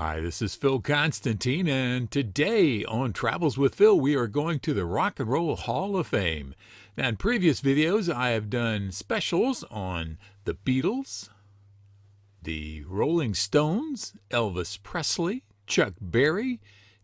Hi, this is Phil Constantine, and today on Travels with Phil, we are going to the Rock and Roll Hall of Fame. Now, in previous videos, I have done specials on the Beatles, the Rolling Stones, Elvis Presley, Chuck Berry,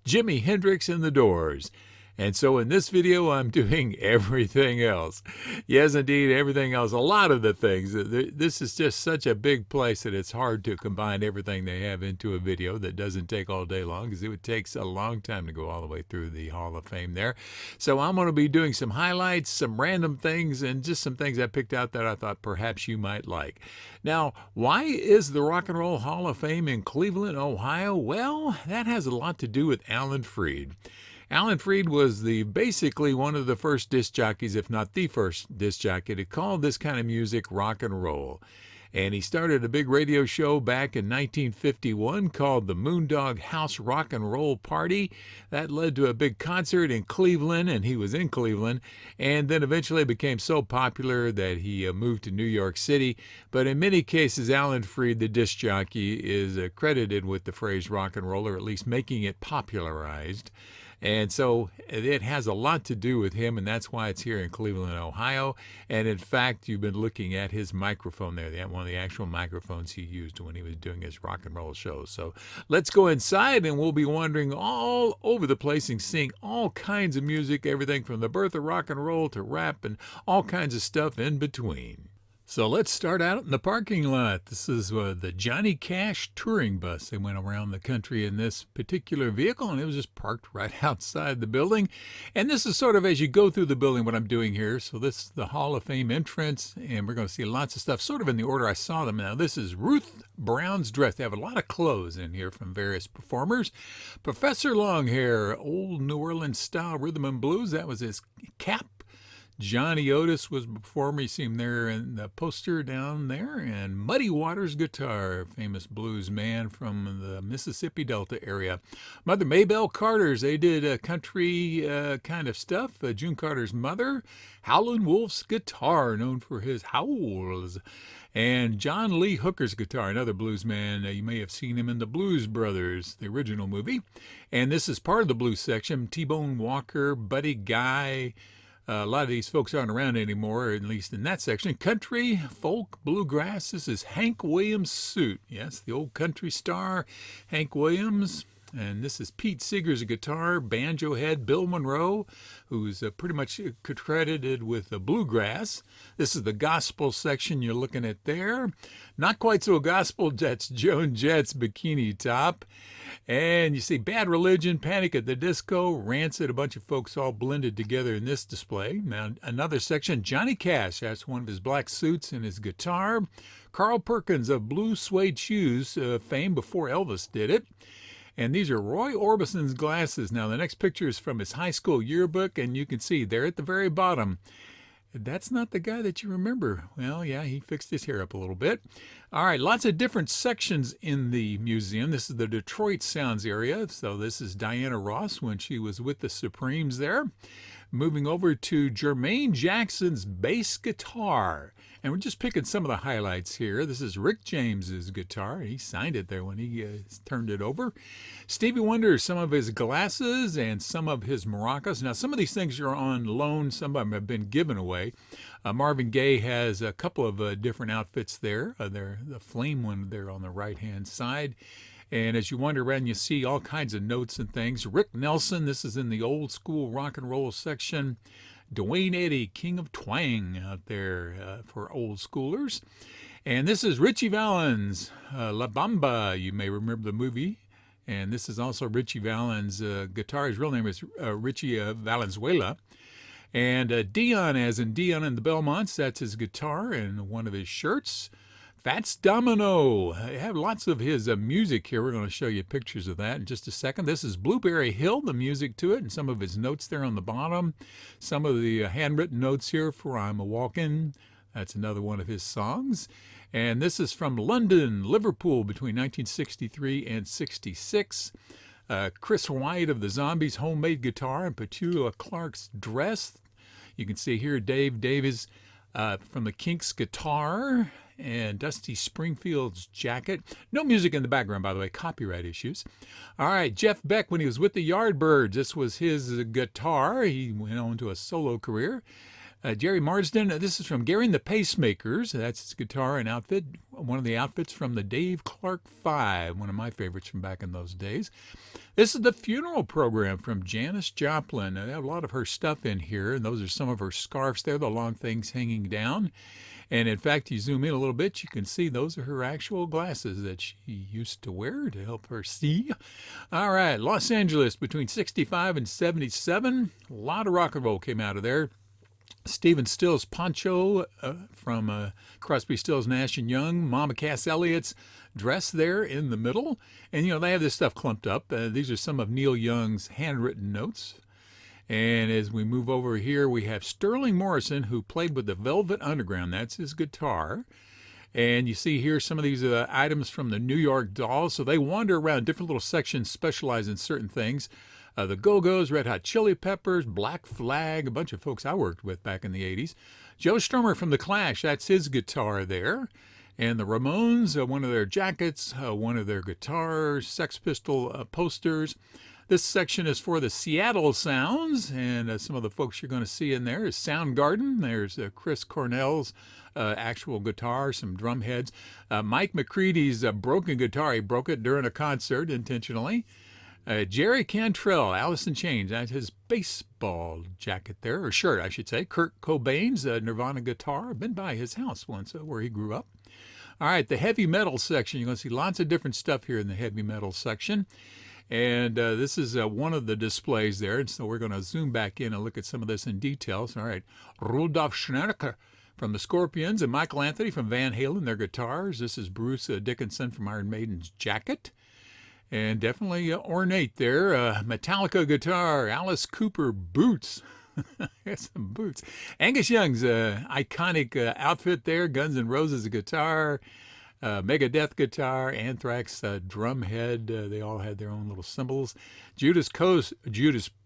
Jimi Hendrix, and the Doors. And so in this video, I'm doing everything else. Yes, indeed, everything else. A lot of the things. This is just such a big place that it's hard to combine everything they have into a video that doesn't take all day long, because it would take a long time to go all the way through the Hall of Fame there. So I'm going to be doing some highlights, some random things, and just some things I picked out that I thought perhaps you might like. Now, why is the Rock and Roll Hall of Fame in Cleveland, Ohio? Well, that has a lot to do with Alan Freed. Alan Freed was basically one of the first disc jockeys, if not the first disc jockey, to call this kind of music rock and roll. And he started a big radio show back in 1951 called the Moondog House Rock and Roll Party. That led to a big concert in Cleveland, and he was in Cleveland, and then eventually became so popular that he moved to New York City. But in many cases, Alan Freed, the disc jockey, is credited with the phrase rock and roll, or at least making it popularized. And so it has a lot to do with him, and that's why it's here in Cleveland, Ohio. And in fact, you've been looking at his microphone there, one of the actual microphones he used when he was doing his rock and roll shows. So let's go inside, and we'll be wandering all over the place and seeing all kinds of music, everything from the birth of rock and roll to rap and all kinds of stuff in between. So let's start out in the parking lot. This is the Johnny Cash touring bus. They went around the country in this particular vehicle, and it was just parked right outside the building. And this is sort of as you go through the building what I'm doing here. So this is the Hall of Fame entrance, and we're going to see lots of stuff sort of in the order I saw them. Now, this is Ruth Brown's dress. They have a lot of clothes in here from various performers. Professor Longhair, old New Orleans style rhythm and blues. That was his cap. Johnny Otis was before me. You see him there in the poster down there. And Muddy Waters guitar, famous blues man from the Mississippi Delta area. Mother Maybelle Carter's, they did country kind of stuff. June Carter's mother. Howlin' Wolf's guitar, known for his howls. And John Lee Hooker's guitar, another blues man. You may have seen him in the Blues Brothers, the original movie. And this is part of the blues section. T-Bone Walker, Buddy Guy. A lot of these folks aren't around anymore, at least in that section. Country, folk, bluegrass. This is Hank Williams' suit. Yes, the old country star, Hank Williams. And this is Pete Seeger's guitar, banjo head, Bill Monroe, who's pretty much credited with the bluegrass. This is the gospel section you're looking at there. Not quite so gospel, that's Joan Jett's Bikini Top. And you see Bad Religion, Panic at the Disco, Rancid, a bunch of folks all blended together in this display. Now, another section, Johnny Cash, that's one of his black suits and his guitar. Carl Perkins of Blue Suede Shoes, fame before Elvis did it. And these are Roy Orbison's glasses. Now, the next picture is from his high school yearbook, and you can see there at the very bottom, that's not the guy that you remember. Well, yeah, he fixed his hair up a little bit. All right, lots of different sections in the museum. This is the Detroit Sounds area. So this is Diana Ross when she was with the Supremes there. Moving over to Jermaine Jackson's bass guitar. And we're just picking some of the highlights here. This is Rick James's guitar. He signed it there when he turned it over. Stevie Wonder, some of his glasses and some of his maracas. Now, some of these things are on loan. Some of them have been given away. Marvin Gaye has a couple of different outfits there. The flame one there on the right-hand side. And as you wander around, you see all kinds of notes and things. Rick Nelson, this is in the old school rock and roll section. Dwayne Eddy, King of Twang out there for old schoolers. And this is Ritchie Valens, La Bamba. You may remember the movie. And this is also Ritchie Valens' guitar. His real name is Ritchie Valenzuela. And Dion, as in Dion and the Belmonts, that's his guitar and one of his shirts. Fats Domino. I have lots of his music here. We're going to show you pictures of that in just a second. This is Blueberry Hill, the music to it, and some of his notes there on the bottom. Some of the handwritten notes here for I'm a Walkin'. That's another one of his songs. And this is from London, Liverpool, between 1963 and 66. Chris White of the Zombies' homemade guitar and Petula Clark's dress. You can see here Dave Davies from the Kinks guitar. and Dusty Springfield's jacket. No music in the background, by the way, copyright issues. All right, Jeff Beck, when he was with the Yardbirds, this was his guitar. He went on to a solo career. Jerry Marsden, this is from Gary and the Pacemakers. That's his guitar and outfit. One of the outfits from the Dave Clark 5, one of my favorites from back in those days. This is the funeral program from Janice Joplin. They have a lot of her stuff in here, and those are some of her scarves there, the long things hanging down. And in fact, you zoom in a little bit, you can see those are her actual glasses that she used to wear to help her see. All right, Los Angeles between 65 and 77. A lot of rock and roll came out of there. Stephen Stills' poncho from Crosby, Stills, Nash & Young. Mama Cass Elliott's dress there in the middle. And, they have this stuff clumped up. These are some of Neil Young's handwritten notes. And as we move over here, we have Sterling Morrison, who played with the Velvet Underground. That's his guitar. And you see here some of these items from the New York Dolls. So they wander around different little sections, specialize in certain things. The Go-Go's, Red Hot Chili Peppers, Black Flag, a bunch of folks I worked with back in the 80s. Joe Strummer from The Clash, that's his guitar there. And the Ramones, one of their jackets, one of their guitars, Sex Pistol posters. This section is for the Seattle Sounds, and some of the folks you're going to see in there is Soundgarden. There's Chris Cornell's actual guitar, some drum heads. Mike McCready's broken guitar, he broke it during a concert intentionally. Jerry Cantrell, Alice in Chains, that's his baseball jacket there, or shirt, I should say. Kurt Cobain's Nirvana guitar. I've been by his house once where he grew up. All right, the heavy metal section. You're going to see lots of different stuff here in the heavy metal section. And this is one of the displays there. And so we're going to zoom back in and look at some of this in detail. All right, Rudolf Schneider from the Scorpions and Michael Anthony from Van Halen, their guitars. This is Bruce Dickinson from Iron Maiden's jacket. And definitely ornate there. Metallica guitar, Alice Cooper boots. Here's some boots. Angus Young's iconic outfit there. Guns N' Roses guitar, Megadeth guitar, Anthrax drum head. They all had their own little symbols. Judas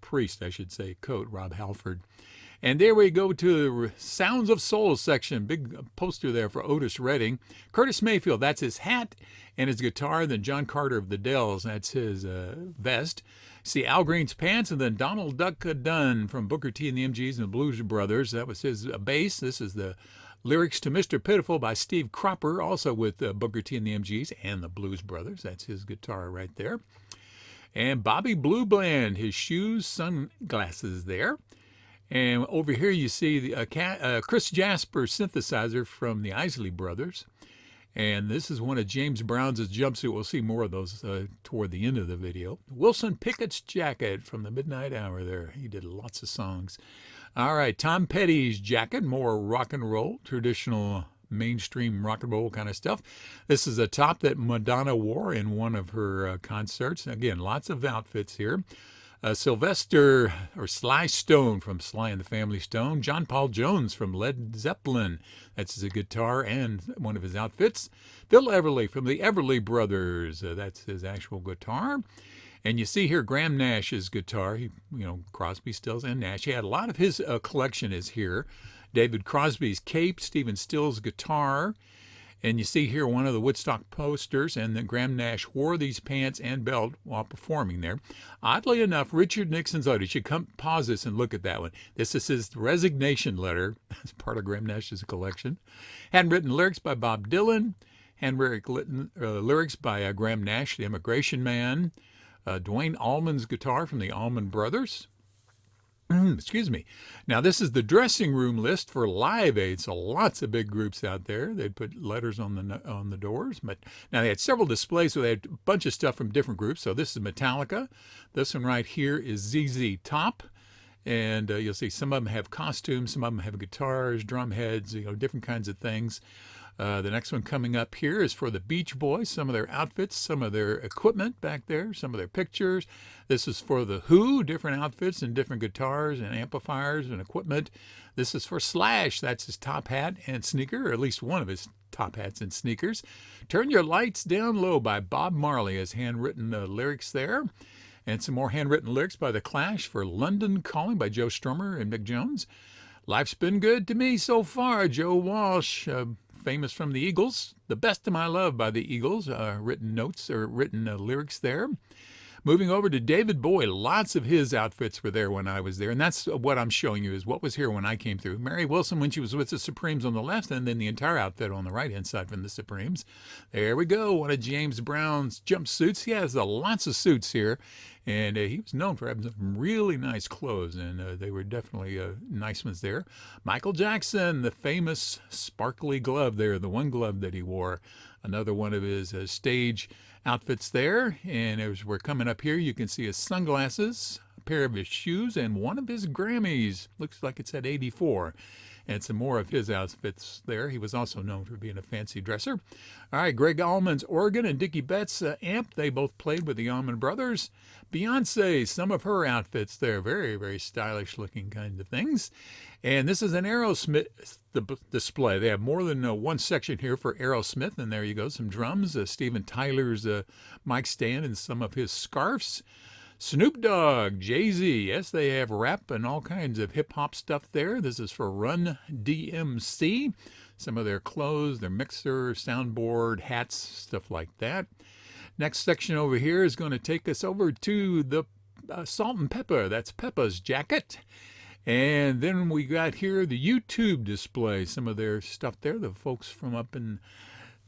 Priest, I should say, coat, Rob Halford. And there we go to the Sounds of Soul section. Big poster there for Otis Redding. Curtis Mayfield, that's his hat and his guitar. Then John Carter of the Dells, that's his vest. See Al Green's pants, and then Donald Duck Dunn from Booker T and the MGs and the Blues Brothers. That was his bass. This is the lyrics to Mr. Pitiful by Steve Cropper, also with Booker T and the MGs and the Blues Brothers. That's his guitar right there. And Bobby Blue Bland, his shoes, sunglasses there. And over here you see the Chris Jasper synthesizer from the Isley Brothers. And this is one of James Brown's jumpsuit. We'll see more of those toward the end of the video. Wilson Pickett's jacket from the Midnight Hour there. He did lots of songs. All right, Tom Petty's jacket, more rock and roll, traditional mainstream rock and roll kind of stuff. This is a top that Madonna wore in one of her concerts. Again, lots of outfits here. Sylvester or Sly Stone from Sly and the Family Stone. John Paul Jones from Led Zeppelin. That's his guitar and one of his outfits. Phil Everly from the Everly Brothers. That's his actual guitar. And you see here Graham Nash's guitar. Crosby, Stills, and Nash. He had a lot of his collection is here. David Crosby's cape, Stephen Stills' guitar. And you see here one of the Woodstock posters, and then Graham Nash wore these pants and belt while performing there. Oddly enough, Richard Nixon's letter, you should pause this and look at that one. This is his resignation letter as part of Graham Nash's collection. Handwritten lyrics by Bob Dylan, handwritten lyrics by Graham Nash, the Immigration Man, Dwayne Allman's guitar from the Allman Brothers. Excuse me. Now, this is the dressing room list for Live Aid. So lots of big groups out there. They'd put letters on the doors. But now they had several displays, so they had a bunch of stuff from different groups. So this is Metallica. This one right here is ZZ Top. And you'll see some of them have costumes, some of them have guitars, drum heads, different kinds of things. The next one coming up here is for the Beach Boys, some of their outfits, some of their equipment back there, some of their pictures. This is for the Who, different outfits and different guitars and amplifiers and equipment. This is for Slash, that's his top hat and sneaker, or at least one of his top hats and sneakers. Turn Your Lights Down Low by Bob Marley has handwritten lyrics there. And some more handwritten lyrics by The Clash for London Calling by Joe Strummer and Mick Jones. Life's Been Good to Me So Far, Joe Walsh. famous from the Eagles. The Best of My Love by the Eagles, written notes or written lyrics there. Moving over to David Boye, lots of his outfits were there when I was there, and that's what I'm showing you is what was here when I came through. Mary Wilson when she was with the Supremes on the left, and then the entire outfit on the right-hand side from the Supremes. There we go, one of James Brown's jumpsuits. He has lots of suits here, and he was known for having some really nice clothes, and they were definitely nice ones there. Michael Jackson, the famous sparkly glove there, the one glove that he wore, another one of his stage outfits there. And as we're coming up here, you can see his sunglasses, a pair of his shoes, and one of his Grammys. Looks like it's at 84. And some more of his outfits there. He was also known for being a fancy dresser. All right, Greg Allman's organ and Dickie Betts' amp. They both played with the Allman Brothers. Beyonce, some of her outfits there. Very, very stylish looking kind of things. And this is an Aerosmith display. They have more than one section here for Aerosmith. And there you go, some drums, Steven Tyler's mic stand, and some of his scarves. Snoop Dogg, Jay-Z, yes, they have rap and all kinds of hip-hop stuff there. This is for Run DMC. Some of their clothes, their mixer, soundboard, hats, stuff like that. Next section over here is going to take us over to the Salt-N-Pepa. That's Peppa's jacket. And then we got here the YouTube display, some of their stuff there, the folks from up in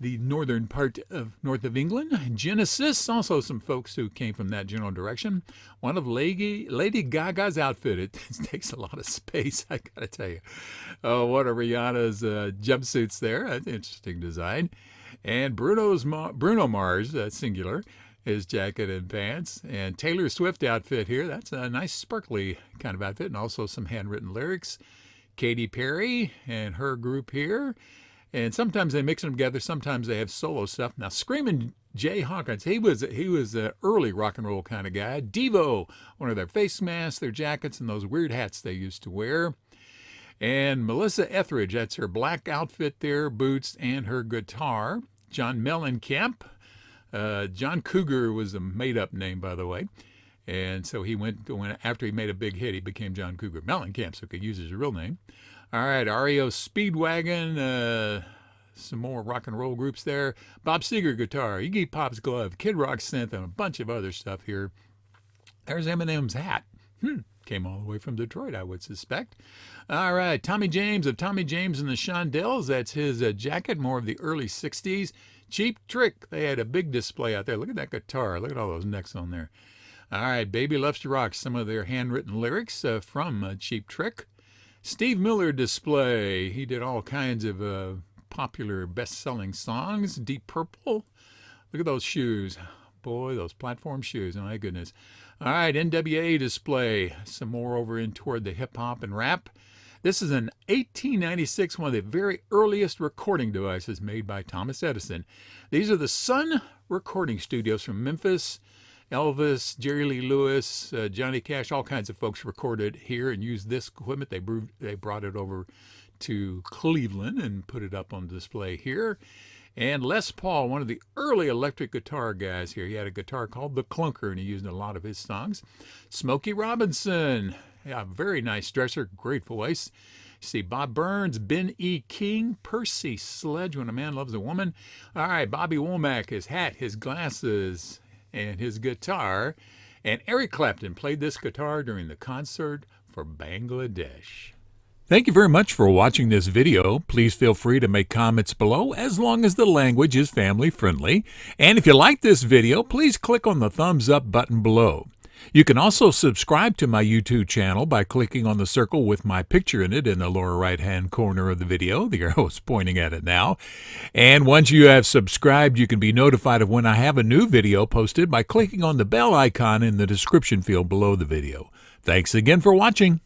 the northern part of north of England. Genesis, also some folks who came from that general direction. One of Lady Gaga's outfit. It takes a lot of space, I gotta tell you. Oh, one of Rihanna's jumpsuits there. That's an interesting design. And Bruno Mars, singular, his jacket and pants. And Taylor Swift outfit here. That's a nice sparkly kind of outfit, and also some handwritten lyrics. Katy Perry and her group here. And sometimes they mix them together. Sometimes they have solo stuff. Now, Screaming Jay Hawkins, he was an early rock and roll kind of guy. Devo, one of their face masks, their jackets, and those weird hats they used to wear. And Melissa Etheridge, that's her black outfit there, boots, and her guitar. John Mellencamp. John Cougar was a made-up name, by the way. And so he after he made a big hit, he became John Cougar Mellencamp, so he could use his real name. All right, REO Speedwagon, some more rock and roll groups there. Bob Seger guitar, Iggy Pop's glove, Kid Rock synth, and a bunch of other stuff here. There's Eminem's hat. Came all the way from Detroit, I would suspect. All right, Tommy James of Tommy James and the Shondells. That's his jacket, more of the early 60s. Cheap Trick, they had a big display out there. Look at that guitar. Look at all those necks on there. All right, Baby Loves to Rock, some of their handwritten lyrics from Cheap Trick. Steve Miller display. He did all kinds of popular best-selling songs. Deep Purple. Look at those shoes. Boy, those platform shoes. Oh, my goodness. All right, NWA display. Some more over in toward the hip-hop and rap. This is an 1896, one of the very earliest recording devices made by Thomas Edison. These are the Sun recording studios from Memphis. Elvis, Jerry Lee Lewis, Johnny Cash, all kinds of folks recorded here and used this equipment. They brought it over to Cleveland and put it up on display here. And Les Paul, one of the early electric guitar guys here. He had a guitar called the Clunker, and he used in a lot of his songs. Smokey Robinson, yeah, very nice dresser, great voice. You see Bob Burns, Ben E. King, Percy Sledge, When a Man Loves a Woman. All right, Bobby Womack, his hat, his glasses, and his guitar. And Eric Clapton played this guitar during the concert for Bangladesh. Thank you very much for watching this video. Please feel free to make comments below as long as the language is family friendly. And if you like this video, please click on the thumbs up button below. You can also subscribe to my YouTube channel by clicking on the circle with my picture in it in the lower right-hand corner of the video. The arrow is pointing at it now. And once you have subscribed, you can be notified of when I have a new video posted by clicking on the bell icon in the description field below the video. Thanks again for watching.